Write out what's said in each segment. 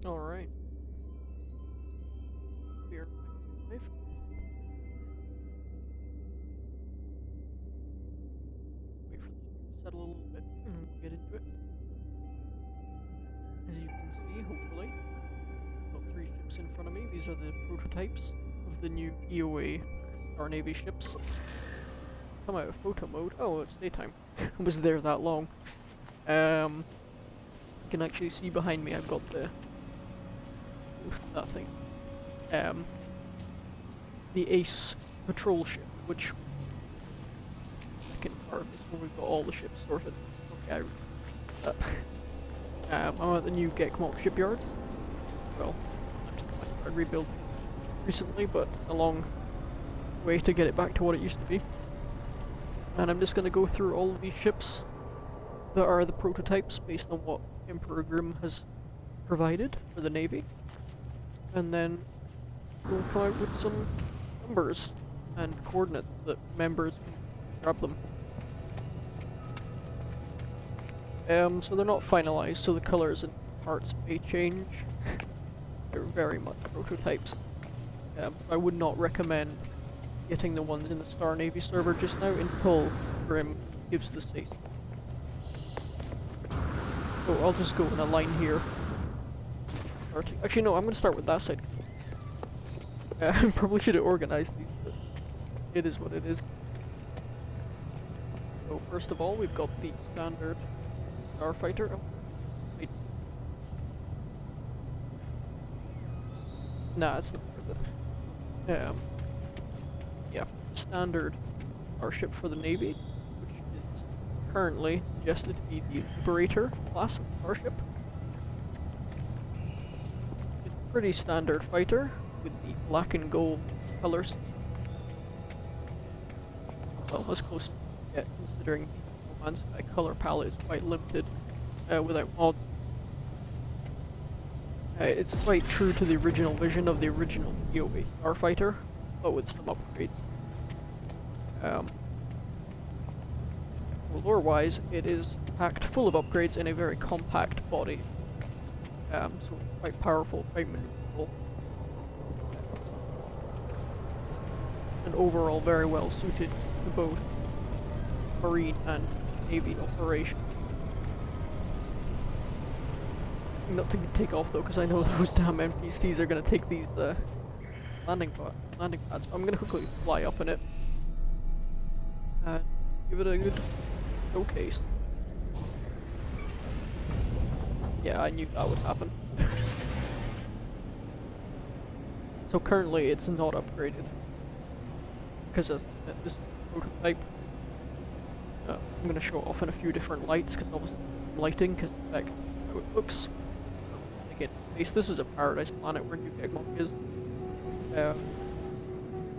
Alright. Beer life. Wait for this to settle a little bit and we'll get into it. As you can see, hopefully, got 3 ships in front of me. These are the prototypes of the new EOA Star Navy ships. Come out of photo mode. Oh, it's daytime. I was there that long. You can actually see behind me I've got that thing. The Ace patrol ship, which second part before we've got all the ships sorted. Okay, I'm at the new Gekmok shipyards. Well, I rebuilt recently, but it's a long way to get it back to what it used to be. And I'm just going to go through all of these ships that are the prototypes based on what Emperor Grimm has provided for the Navy. And then we'll come out with some numbers and coordinates that members can grab them. So they're not finalized, so the colors and parts may change. They're very much prototypes. I would not recommend getting the ones in the Star Navy server just now until Grimm gives the say. So I'll just go in a line here. Actually no, I'm going to start with that side. I probably should have organized these, but it is what it is. So first of all, we've got the standard starfighter. Oh, wait. Nah, it's not worth it. Yeah, standard starship for the Navy, which is currently suggested to be the Liberator class of starship. It's a pretty standard fighter with the black and gold colors. Well, as close as you can get, considering the nomanssky color palette is quite limited without mods. It's quite true to the original vision of the original EOA starfighter, but with some upgrades. Lore-wise, it is packed full of upgrades in a very compact body. So it's quite powerful, quite maneuverable. And overall very well suited to both marine and navy operations. Not to take off though, because I know those damn NPCs are going to take these landing pads. I'm going to quickly fly up in it and give it a good showcase. Yeah, I knew that would happen. So currently it's not upgraded because this is a prototype. I'm going to show it off in a few different lights because obviously lighting because affects how it looks. Again, space. This is a paradise planet where New Gekmok is.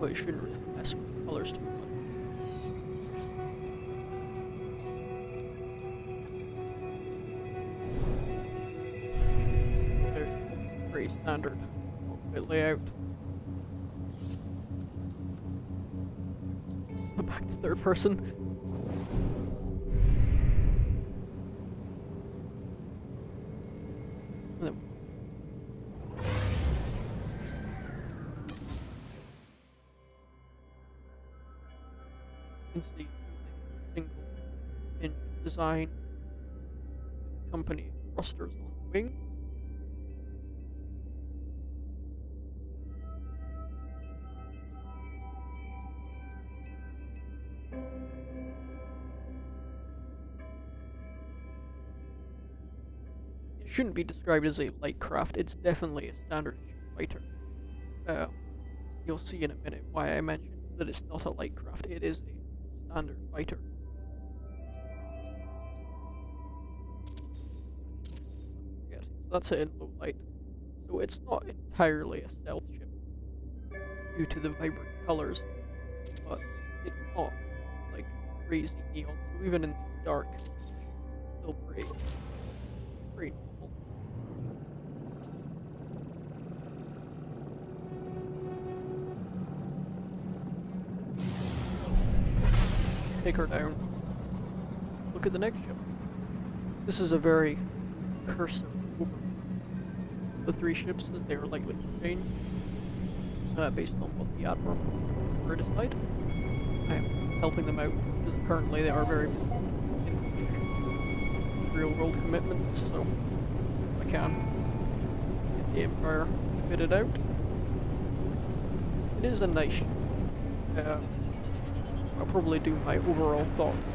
But you shouldn't really mess with the colors too much. They're pretty standard layout. Back to third person. See single engine design company thrusters on the wings. It shouldn't be described as a light craft, it's definitely a standard fighter. You'll see in a minute why I mentioned that it's not a light craft, it is a standard fighter. Yeah, so that's it in low light. So it's not entirely a stealth ship due to the vibrant colors, but it's not like crazy neon. So even in the dark, it's still pretty normal. Take her down. Look at the next ship. This is a very cursive the 3 ships, as they are likely to change based on what the Admiral will decide. I am helping them out because currently they are very in real-world commitments, so if I can get the Empire fitted out. It is a nice ship. I'll probably do my overall thoughts.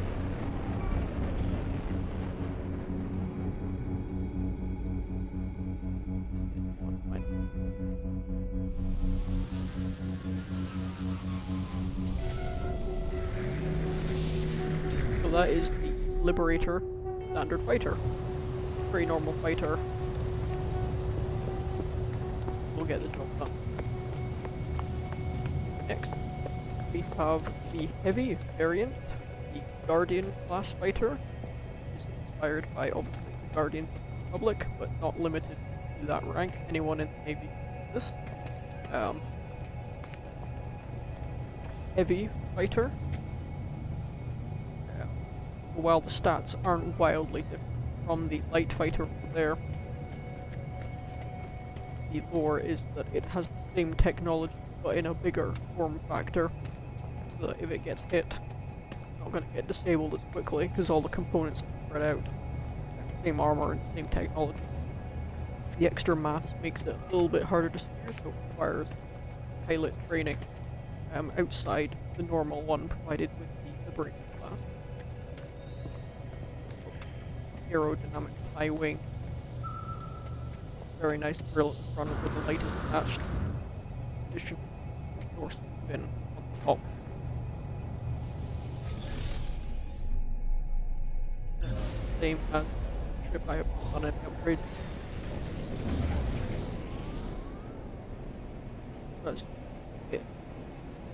So that is the Liberator standard fighter. Very normal fighter. We'll get the job done. Next, we have the heavy variant, the Guardian class fighter. It's inspired by obviously the Guardians of the Republic, but not limited to that rank. Anyone in the Navy can use this. Heavy fighter. While the stats aren't wildly different from the light fighter over there, the lore is that it has the same technology but in a bigger form factor, so that if it gets hit, it's not going to get disabled as quickly because all the components are spread out. Same armor and same technology. The extra mass makes it a little bit harder to steer, so it requires pilot training outside the normal one provided with the Liberator class. Aerodynamic high wing. Very nice grill at the front with the light is attached. Addition dorsal fin on the top. Same as the ship I have done any upgrades. That's it.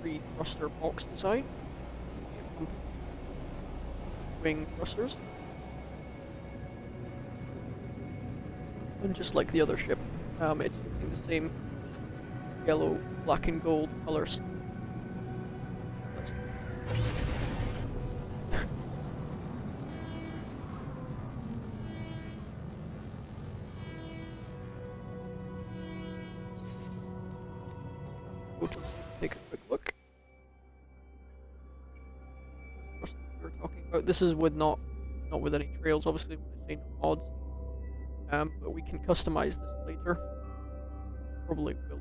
3 thruster box design. Wing thrusters. And just like the other ship, it's using the same yellow, black and gold colors. That's take a quick look. We were talking about this is with not with any trails, obviously when I say no mods. But we can customize this later. Probably will.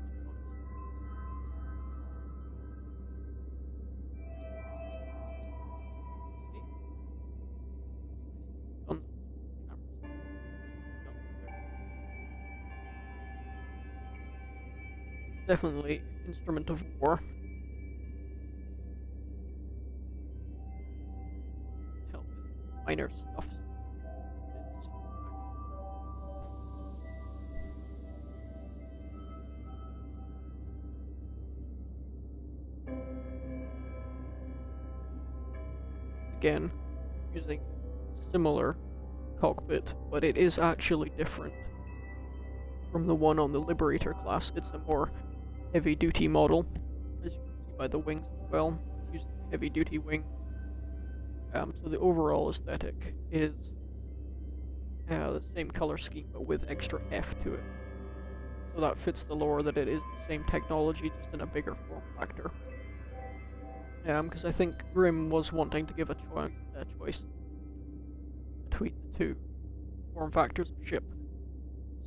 It's definitely instrument of war. Help with minor stuff. Again, using similar cockpit, but it is actually different from the one on the Liberator class. It's a more heavy-duty model, as you can see by the wings as well, using heavy-duty wing. So the overall aesthetic is the same color scheme, but with extra F to it. So that fits the lore that it is the same technology, just in a bigger form factor. Because I think Grim was wanting to give a choice between the 2 form factors of ship.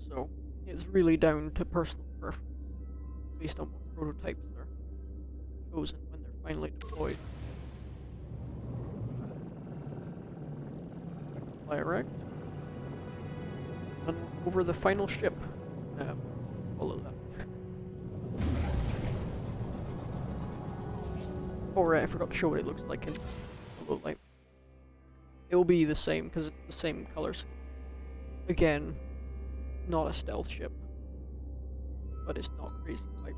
So it's really down to personal preference, based on what prototypes are chosen when they're finally deployed. Fly erect. And over the final ship. Follow that. Oh right, I forgot to show what it looks like in low light. It will be the same because it's the same color scheme. Again, not a stealth ship, but it's not crazy type.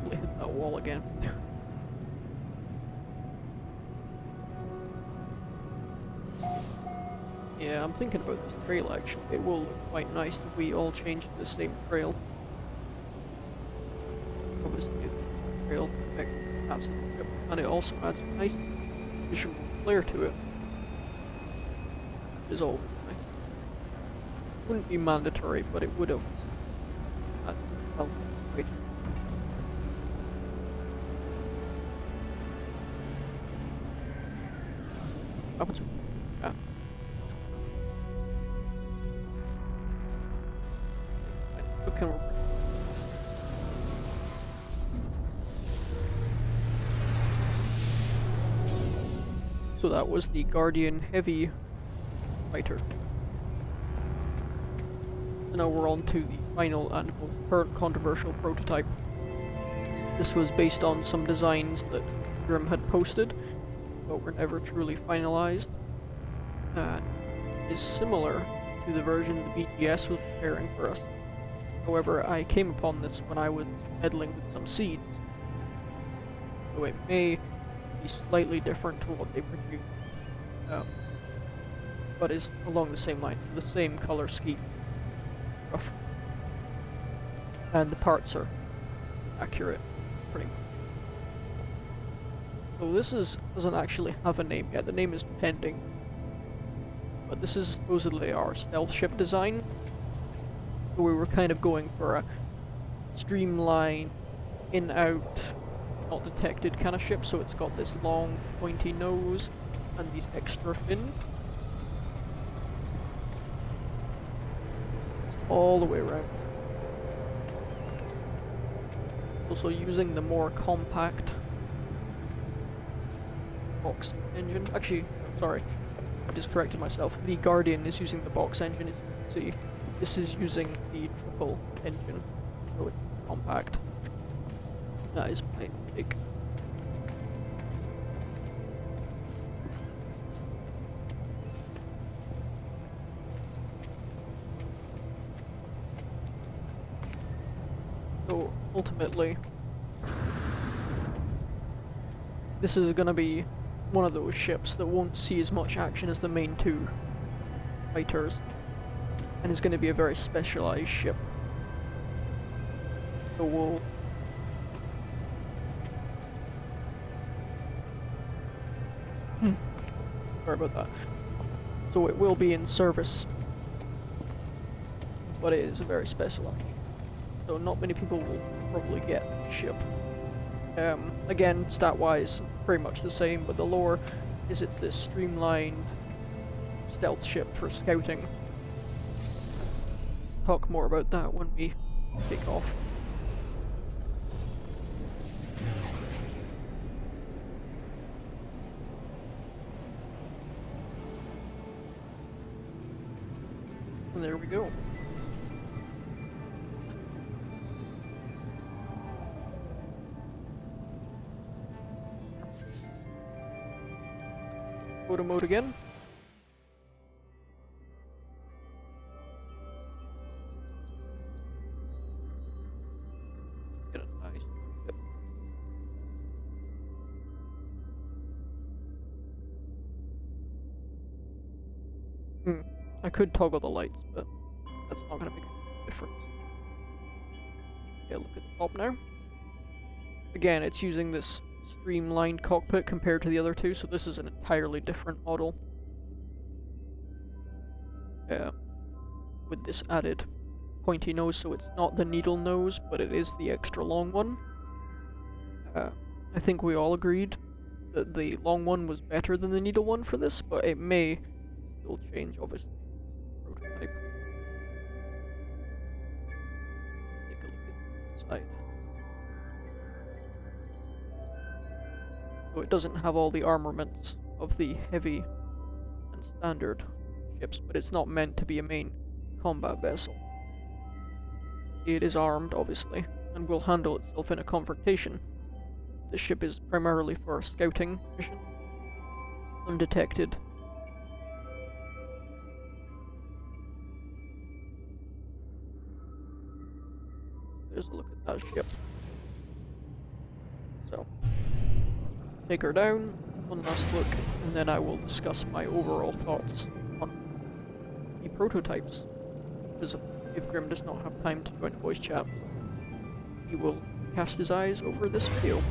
probably hit that wall again. Yeah, I'm thinking about this trail actually. It will look quite nice if we all change to the same trail. Obviously, the trail affects the paths of the ship, and it also adds a nice visual flair to it, which is always nice. Wouldn't be mandatory, but it would have. That felt great. Happens. Yeah. Looking. So that was the Guardian Heavy fighter. So now we're on to the final and most controversial prototype. This was based on some designs that Grim had posted, but were never truly finalized, and is similar to the version the BGS was preparing for us. However, I came upon this when I was meddling with some seeds, so it may be slightly different to what they produce, but is along the same line, the same color scheme, roughly. And the parts are accurate, pretty much. So this doesn't actually have a name yet. The name is pending, but this is supposedly our stealth ship design. So we were kind of going for a streamlined, in-out, not detected kind of ship. So it's got this long, pointy nose and these extra fins all the way around. Also using the more compact box engine. Actually, sorry, I just corrected myself. The Guardian is using the box engine, as you can see. This is using the triple engine, so it's compact. That is my mistake. So ultimately, this is going to be one of those ships that won't see as much action as the main two fighters, and is going to be a very specialized ship. So we'll sorry about that. So it will be in service, but it is a very specialized ship. So not many people will probably get the ship. Again, stat-wise, pretty much the same, but the lore is it's this streamlined stealth ship for scouting. Talk more about that when we take off. And there we go. Photo mode again. Get a nice ship. I could toggle the lights, but that's not going to make a difference. Yeah, look at the top now. Again, it's using this streamlined cockpit compared to the other two, so this is an entirely different model. With this added pointy nose, so it's not the needle nose, but it is the extra long one. I think we all agreed that the long one was better than the needle one for this, but it may still change, obviously. Prototype. Take a look at the side. So it doesn't have all the armaments of the heavy and standard ships, but it's not meant to be a main combat vessel. It is armed, obviously, and will handle itself in a confrontation. The ship is primarily for a scouting mission, undetected. There's a look at that ship. So, take her down, one last look, and then I will discuss my overall thoughts on the prototypes. Because if Grim does not have time to join the voice chat, he will cast his eyes over this video.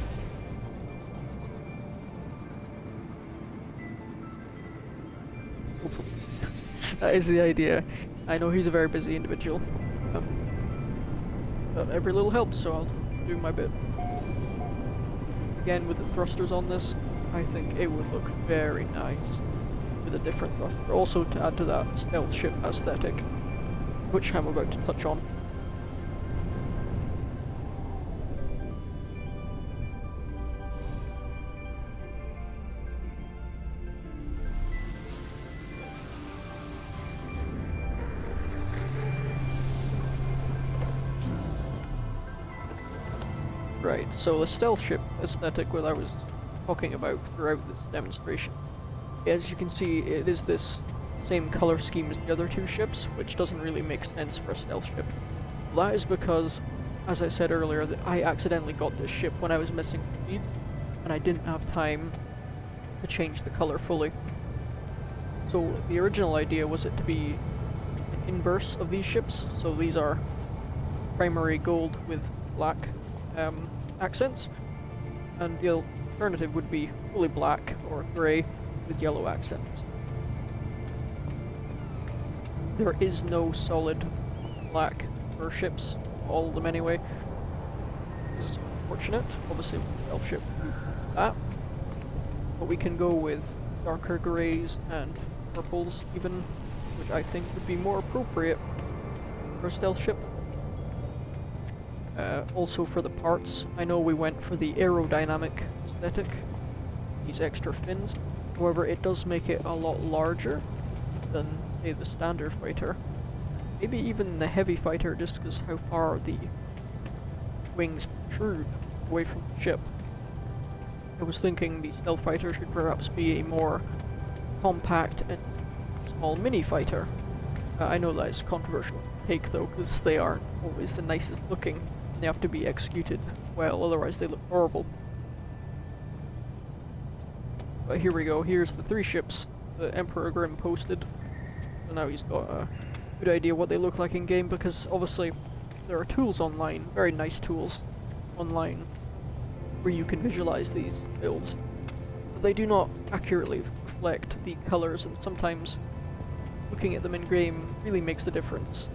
That is the idea. I know he's a very busy individual. But every little helps, so I'll do my bit. Again, with the thrusters on this, I think it would look very nice with a different thruster. Also to add to that stealth ship aesthetic, which I'm about to touch on. Right, so the stealth ship aesthetic that I was talking about throughout this demonstration. As you can see, it is this same color scheme as the other two ships, which doesn't really make sense for a stealth ship. That is because, as I said earlier, that I accidentally got this ship when I was missing feeds, and I didn't have time to change the color fully. So the original idea was it to be an inverse of these ships, so these are primary gold with black accents, and the alternative would be fully black or grey with yellow accents. There is no solid black for ships, all of them anyway. This is unfortunate. Obviously with the stealth ship we do that, but we can go with darker greys and purples even, which I think would be more appropriate for a stealth ship. Also for the parts, I know we went for the aerodynamic aesthetic, these extra fins. However, it does make it a lot larger than, say, the standard fighter. Maybe even the heavy fighter, just because how far the wings protrude away from the ship. I was thinking the stealth fighter should perhaps be a more compact and small mini fighter. I know that is controversial to take though, because they aren't always the nicest looking. They have to be executed well, otherwise they look horrible. But here we go, here's the three ships that Emperor Grim posted. So now he's got a good idea what they look like in game, because obviously there are tools online, very nice tools online, where you can visualize these builds. But they do not accurately reflect the colors, and sometimes looking at them in game really makes the difference,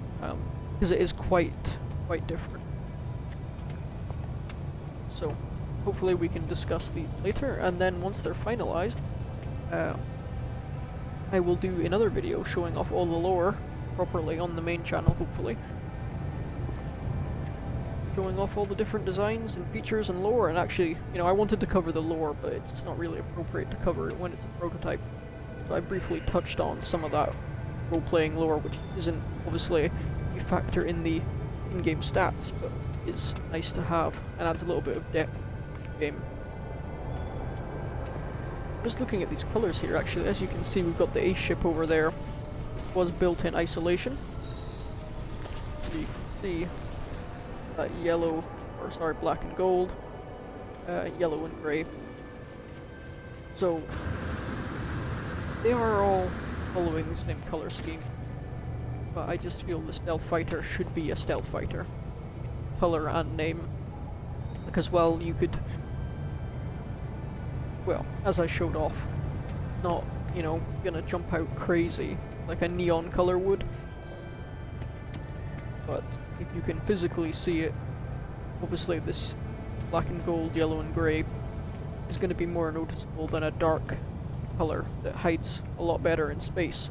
because it is quite different. So hopefully we can discuss these later, and then once they're finalized, I will do another video showing off all the lore properly on the main channel, hopefully. Showing off all the different designs and features and lore, and actually, you know, I wanted to cover the lore, but it's not really appropriate to cover it when it's a prototype. So I briefly touched on some of that role-playing lore, which isn't obviously a factor in the in-game stats, but is nice to have and adds a little bit of depth to the game. Just looking at these colours here, actually, as you can see, we've got the ace ship over there. It was built in isolation. So you can see that yellow, or sorry, black and gold, yellow and grey. So they are all following the same colour scheme, but I just feel the stealth fighter should be a stealth fighter. Color and name, because, well, you could, well, as I showed off, it's not, you know, gonna jump out crazy like a neon color would, but if you can physically see it, obviously this black and gold, yellow and grey is going to be more noticeable than a dark color that hides a lot better in space.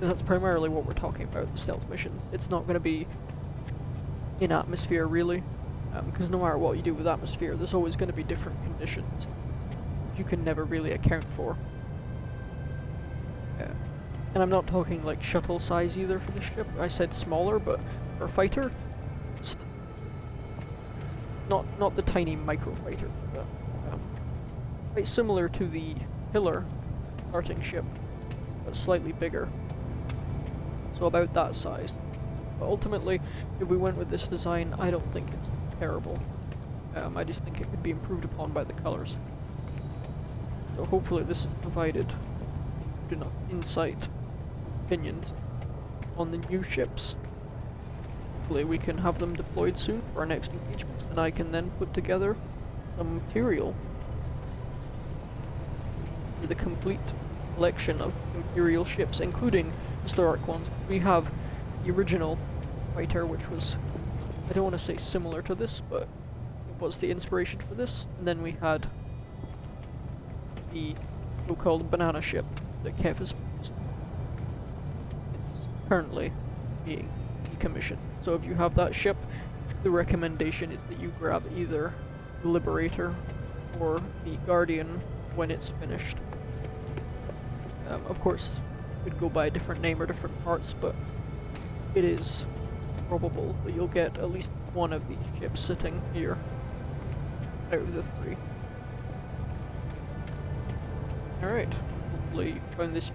And that's primarily what we're talking about, the stealth missions. It's not going to be in atmosphere really, because no matter what you do with atmosphere, there's always going to be different conditions you can never really account for. And I'm not talking like shuttle size either for the ship. I said smaller, but for a fighter, just not the tiny micro fighter, but quite similar to the Pillar starting ship, but slightly bigger. So about that size. But ultimately, if we went with this design, I don't think it's terrible. I just think it could be improved upon by the colours. So hopefully this has provided enough insight, opinions on the new ships. Hopefully we can have them deployed soon for our next engagements, and I can then put together some material for the complete collection of Imperial ships, including historic ones. We have the original fighter, which was, I don't want to say similar to this, but it was the inspiration for this, and then we had the so-called banana ship that Kev has produced. It's currently being decommissioned. So if you have that ship, the recommendation is that you grab either the Liberator or the Guardian when it's finished. Of course, it could go by a different name or different parts, but it is probable that you'll get at least one of these ships sitting here out of the 3. Alright, hopefully you found this